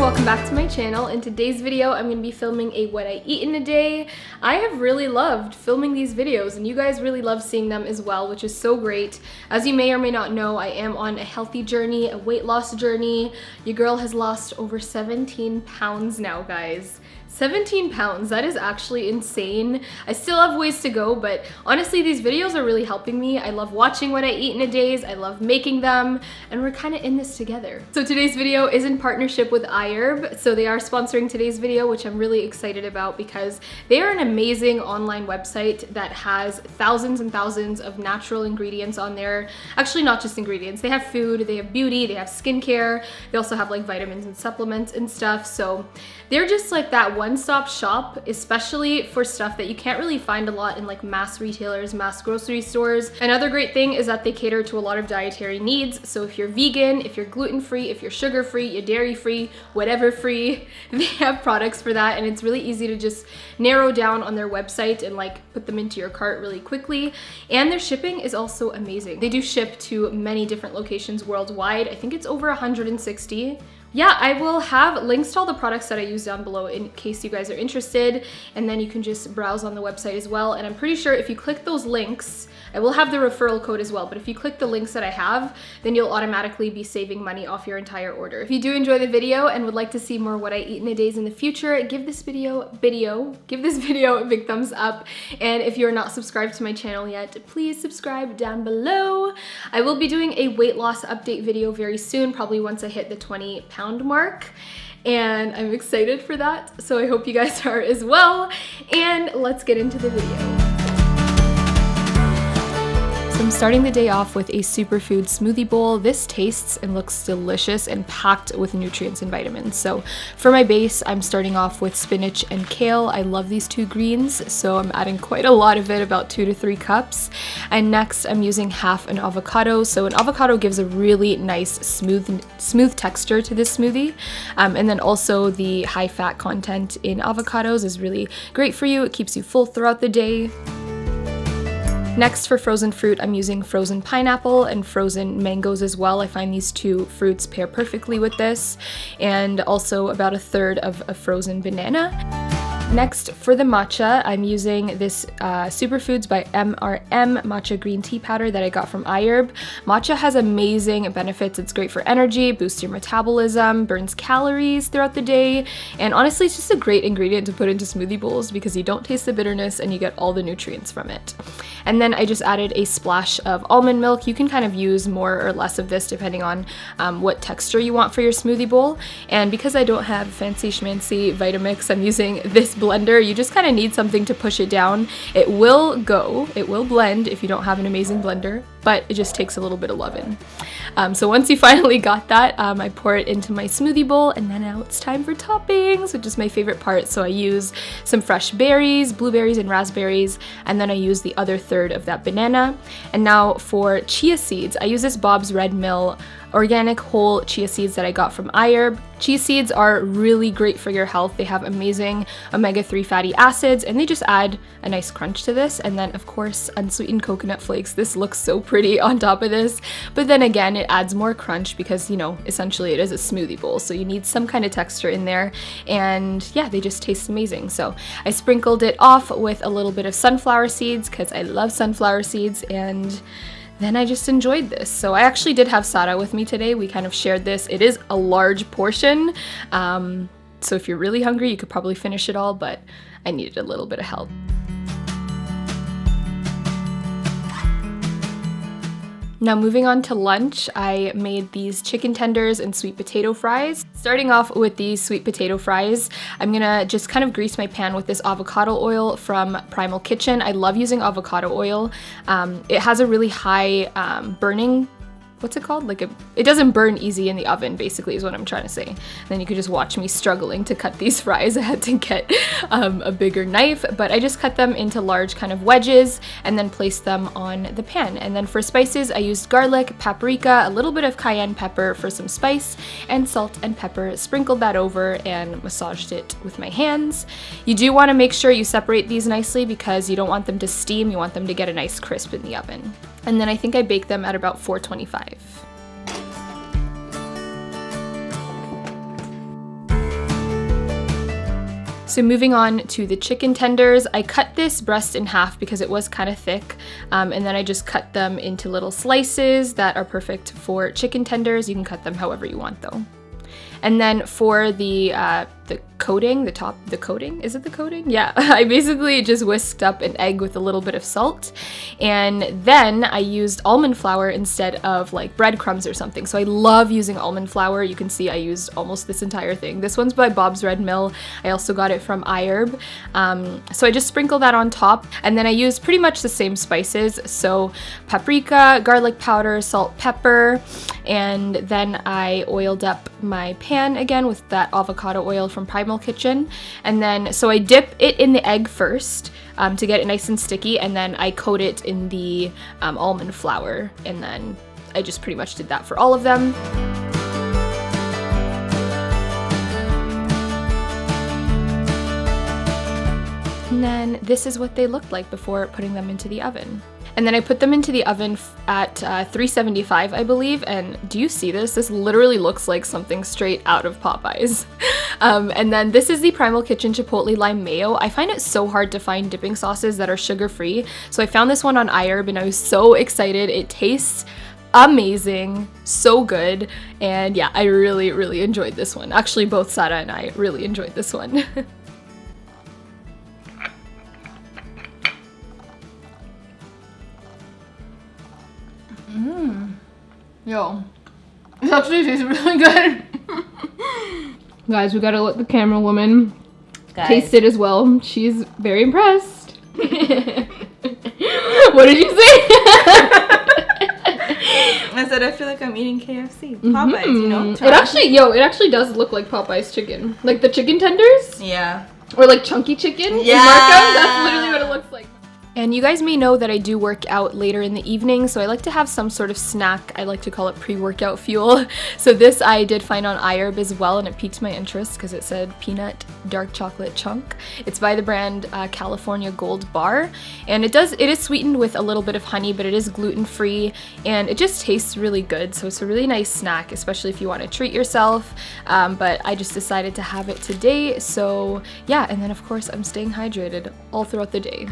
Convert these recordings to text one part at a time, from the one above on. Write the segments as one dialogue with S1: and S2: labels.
S1: welcome back to my channel. In today's video, I'm going to be filming a what I eat in a day. I have really loved filming these videos and you guys really love seeing them as well, which is so great. As you may or may not know, I am on a healthy journey, a weight loss journey. Your girl has lost over 17 pounds now, guys. 17 pounds, that is actually insane. I still have ways to go, but honestly, these videos are really helping me. I love watching what I eat in a days, I love making them, and we're kind of in this together. So today's video is in partnership with iHerb. So they are sponsoring today's video, which I'm really excited about because they are an amazing online website that has thousands and thousands of natural ingredients on there. Actually, not just ingredients. They have food, they have beauty, they have skincare. They also have like vitamins and supplements and stuff. So they're just like that one-stop shop, especially for stuff that you can't really find a lot in like mass retailers, mass grocery stores. Another great thing is that they cater to a lot of dietary needs. So if you're vegan, if you're gluten-free, if you're sugar-free, you're dairy-free, whatever free, they have products for that, and it's really easy to just narrow down on their website and like put them into your cart really quickly. And their shipping is also amazing. They do ship to many different locations worldwide. I think it's over 160. Yeah, I will have links to all the products that I use down below in case you guys are interested, and then you can just browse on the website as well. And I'm pretty sure if you click those links, I will have the referral code as well, but if you click the links that I have, then you'll automatically be saving money off your entire order. If you do enjoy the video and would like to see more what I eat in a days in the future, give this video a big thumbs up. And if you're not subscribed to my channel yet, please subscribe down below. I will be doing a weight loss update video very soon, probably once I hit the 20-pound mark. And I'm excited for that, so I hope you guys are as well. And let's get into the video. So I'm starting the day off with a superfood smoothie bowl. This tastes and looks delicious and packed with nutrients and vitamins. So for my base, I'm starting off with spinach and kale. I love these two greens, so I'm adding quite a lot of it, about 2 to 3 cups. And next I'm using half an avocado. So an avocado gives a really nice smooth texture to this smoothie. And then also the high fat content in avocados is really great for you. It keeps you full throughout the day. Next, for frozen fruit, I'm using frozen pineapple and frozen mangoes as well. I find these two fruits pair perfectly with this, and also about 1/3 of a frozen banana. Next, for the matcha, I'm using this Superfoods by MRM matcha green tea powder that I got from iHerb. Matcha has amazing benefits. It's great for energy, boosts your metabolism, burns calories throughout the day, and honestly, it's just a great ingredient to put into smoothie bowls because you don't taste the bitterness and you get all the nutrients from it. And then I just added a splash of almond milk. You can kind of use more or less of this depending on what texture you want for your smoothie bowl. And because I don't have fancy schmancy Vitamix, I'm using this blender. You just kind of need something to push it down. It will blend if you don't have an amazing blender, but it just takes a little bit of loving. So once you finally got that, I pour it into my smoothie bowl, and then now it's time for toppings, which is my favorite part. So I use some fresh berries, blueberries and raspberries, and then I use the other 1/3 of that banana. And now for chia seeds, I use this Bob's Red Mill organic whole chia seeds that I got from iHerb. Chia seeds are really great for your health. They have amazing omega-3 fatty acids, and they just add a nice crunch to this. And then of course, unsweetened coconut flakes. This looks so pretty on top of this, but then again, it adds more crunch because, you know, essentially it is a smoothie bowl, so you need some kind of texture in there. And yeah, they just taste amazing. So I sprinkled it off with a little bit of sunflower seeds because I love sunflower seeds, and then I just enjoyed this. So I actually did have Sara with me today. We kind of shared this. It is a large portion. So if you're really hungry, you could probably finish it all, but I needed a little bit of help. Now moving on to lunch, I made these chicken tenders and sweet potato fries. Starting off with these sweet potato fries, I'm gonna just kind of grease my pan with this avocado oil from Primal Kitchen. I love using avocado oil. It has a really high burning, what's it called? Like it doesn't burn easy in the oven, basically, is what I'm trying to say. And then you could just watch me struggling to cut these fries. I had to get a bigger knife, but I just cut them into large kind of wedges and then placed them on the pan. And then for spices, I used garlic, paprika, a little bit of cayenne pepper for some spice, and salt and pepper. Sprinkled that over and massaged it with my hands. You do want to make sure you separate these nicely because you don't want them to steam. You want them to get a nice crisp in the oven. And then I think I baked them at about 425. So moving on to the chicken tenders, I cut this breast in half because it was kind of thick, and then I just cut them into little slices that are perfect for chicken tenders. You can cut them however you want though. And then for the coating, the coating? Is it the coating? Yeah, I basically just whisked up an egg with a little bit of salt, and then I used almond flour instead of like breadcrumbs or something. So I love using almond flour. You can see I used almost this entire thing. This one's by Bob's Red Mill. I also got it from iHerb. So I just sprinkle that on top, and then I used pretty much the same spices. So paprika, garlic powder, salt, pepper, and then I oiled up my pan again with that avocado oil from Primal Kitchen. And then, so I dip it in the egg first to get it nice and sticky, and then I coat it in the almond flour, and then I just pretty much did that for all of them. And then this is what they looked like before putting them into the oven. And then I put them into the oven at 375, I believe, and do you see this? This literally looks like something straight out of Popeyes. And then this is the Primal Kitchen Chipotle Lime Mayo. I find it so hard to find dipping sauces that are sugar-free, so I found this one on iHerb and I was so excited. It tastes amazing, so good, and yeah, I really, really enjoyed this one. Actually, both Sara and I really enjoyed this one. Yo, it actually tastes really good. Guys, we gotta let the camera woman taste it as well. She's very impressed. What did you say?
S2: I said I feel like I'm eating KFC. Popeyes, you know?
S1: It actually does look like Popeye's chicken. Like the chicken tenders?
S2: Yeah.
S1: Or like chunky chicken?
S2: Yeah.
S1: In Markham? That's literally what it looks like. And you guys may know that I do work out later in the evening, so I like to have some sort of snack. I like to call it pre-workout fuel. So this I did find on iHerb as well, and it piqued my interest because it said peanut dark chocolate chunk. It's by the brand California Gold Bar, and it is sweetened with a little bit of honey, but it is gluten-free, and it just tastes really good. So it's a really nice snack, especially if you want to treat yourself. But I just decided to have it today, so yeah. And then of course I'm staying hydrated all throughout the day.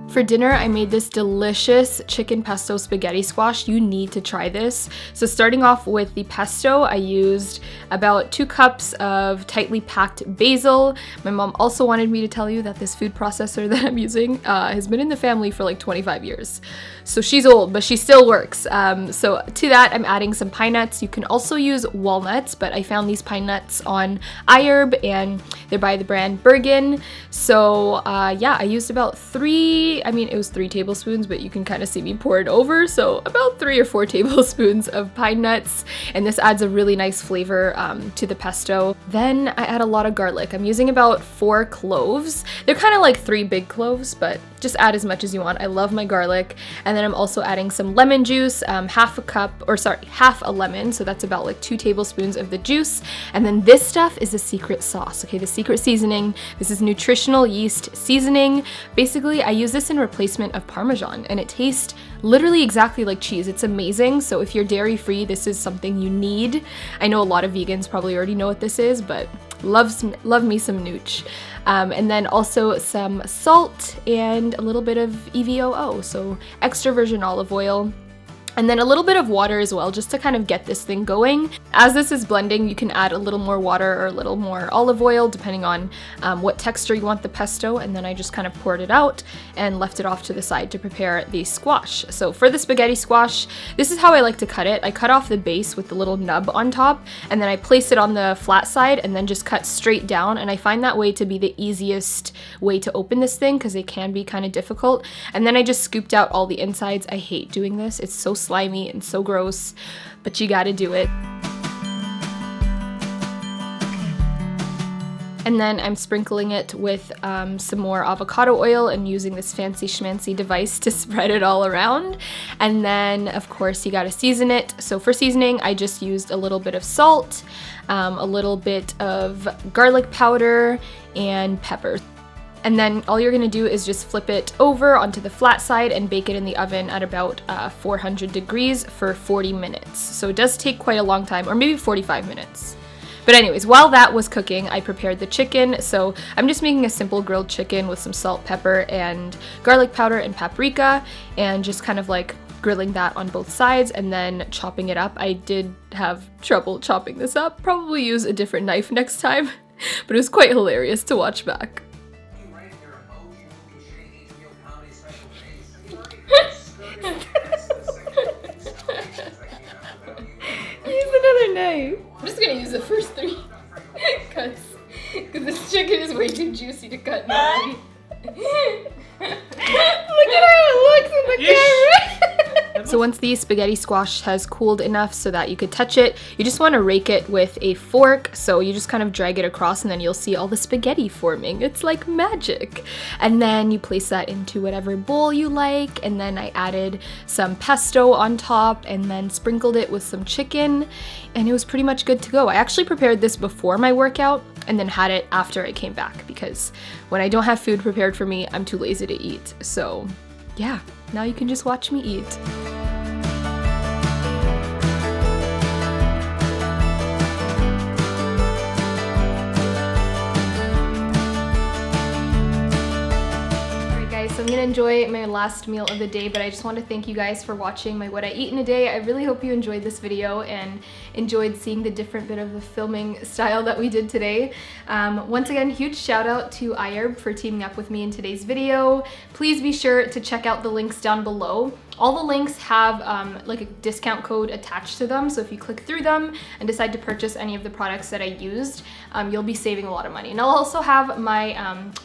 S1: For dinner, I made this delicious chicken pesto spaghetti squash. You need to try this. So starting off with the pesto, I used about 2 cups of tightly packed basil. My mom also wanted me to tell you that this food processor that I'm using has been in the family for like 25 years. So she's old, but she still works. So to that, I'm adding some pine nuts. You can also use walnuts, but I found these pine nuts on iHerb, and they're by the brand Bergen. So yeah, I used about 3 tablespoons, but you can kind of see me pour it over. So about 3 or 4 tablespoons of pine nuts, and this adds a really nice flavor to the pesto. Then I add a lot of garlic. I'm using about 4 cloves. They're kind of like 3 big cloves, but just add as much as you want. I love my garlic. And then I'm also adding some lemon juice, half a lemon. So that's about like 2 tablespoons of the juice. And then this stuff is the secret sauce, okay? The secret seasoning. This is nutritional yeast seasoning. Basically, I use this in replacement of Parmesan, and it tastes literally exactly like cheese. It's amazing. So if you're dairy free, this is something you need. I know a lot of vegans probably already know what this is, but love me some nooch. And then also some salt and a little bit of EVOO, so extra virgin olive oil. And then a little bit of water as well, just to kind of get this thing going. As this is blending, you can add a little more water or a little more olive oil, depending on what texture you want the pesto. And then I just kind of poured it out and left it off to the side to prepare the squash. So for the spaghetti squash, this is how I like to cut it. I cut off the base with the little nub on top, and then I place it on the flat side and then just cut straight down. And I find that way to be the easiest way to open this thing, because it can be kind of difficult. And then I just scooped out all the insides. I hate doing this. It's so slimy and so gross, but you gotta do it. And then I'm sprinkling it with some more avocado oil and using this fancy schmancy device to spread it all around. And then of course you gotta season it. So for seasoning, I just used a little bit of salt, a little bit of garlic powder, and pepper. And then all you're gonna do is just flip it over onto the flat side and bake it in the oven at about 400 degrees for 40 minutes. So it does take quite a long time, or maybe 45 minutes. But anyways, while that was cooking, I prepared the chicken. So I'm just making a simple grilled chicken with some salt, pepper, and garlic powder and paprika, and just kind of like grilling that on both sides and then chopping it up. I did have trouble chopping this up. Probably use a different knife next time, but it was quite hilarious to watch back. Use another knife. I'm just gonna use the first 3 cuts because this chicken is way too juicy to cut now. Look at how it looks in the camera. So once the spaghetti squash has cooled enough so that you could touch it, you just want to rake it with a fork. So you just kind of drag it across and then you'll see all the spaghetti forming. It's like magic. And then you place that into whatever bowl you like. And then I added some pesto on top and then sprinkled it with some chicken. And it was pretty much good to go. I actually prepared this before my workout and then had it after I came back because when I don't have food prepared for me, I'm too lazy to eat. So yeah, now you can just watch me eat. So I'm gonna enjoy my last meal of the day, but I just want to thank you guys for watching my what I eat in a day. I really hope you enjoyed this video and enjoyed seeing the different bit of the filming style that we did today. Once again, huge shout out to Aysha for teaming up with me in today's video. Please be sure to check out the links down below. All the links have like a discount code attached to them, so if you click through them and decide to purchase any of the products that I used, you'll be saving a lot of money. And I'll also have my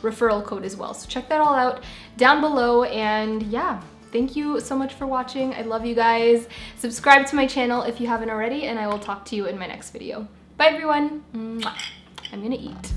S1: referral code as well, so check that all out down below. And yeah, thank you so much for watching. I love you guys. Subscribe to my channel if you haven't already, and I will talk to you in my next video. Bye everyone. Mwah. I'm gonna eat.